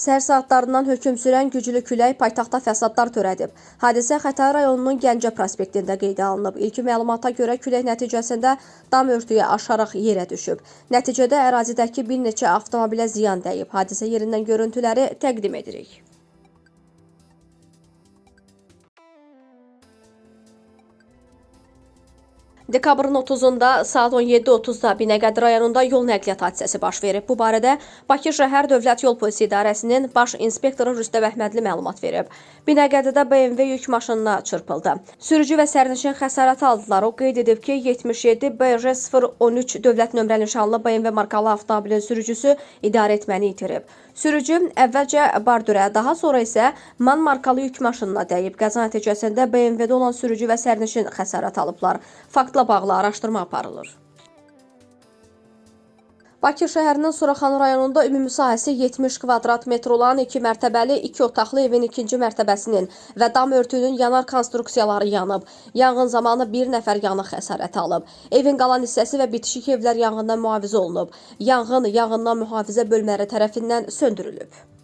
Səhər saatlarından hökm sürən güclü külək paytaxtda fəsadlar törədib. Hadisə Xətai rayonunun Gəncə prospektində qeydə alınıb. İlkin məlumata görə külək nəticəsində dam örtüyü aşaraq yerə düşüb. Nəticədə ərazidəki bir neçə avtomobilə ziyan dəyib. Hadisə yerindən görüntüləri təqdim edirik. Dekabrın 30-da saat 17:30-da Binəqədi rayonunda yol nəqliyyat hadisəsi baş verib. Bu barədə Bakı Şəhər Dövlət Yol Polisi İdarəsinin baş inspektoru Rüstəm Əhmədli məlumat verib. Binəqədidə BMW yük maşınına çırpıldı. Sürücü və sərnişin xəsarət aldılar. O qeyd edib ki, 77 BJ013 dövlət nömrəli nişanlı BMW markalı avtomobilin sürücüsü idarəetməni itirib. Sürücü əvvəlcə bardürə, daha sonra isə MAN markalı yük maşınına dəyib. Qəza nəticəsində BMW-də olan sürücü və sərnişin xəsarət alıblar. Faktla bağlı araşdırma aparılır. Bakı şəhərinin Suraxanı rayonunda ümumi sahəsi 70 kvadrat metr olan 2 mərtəbəli 2 otaqlı evin 2-ci mərtəbəsinin və dam örtüyünün yanar konstruksiyaları yanıb. Yanğın zamanı bir nəfər yanıq xəsarəti alıb. Evin qalan hissəsi və bitişik evlər yanğından mühafizə olunub. Yanğından mühafizə bölmələri tərəfindən söndürülüb.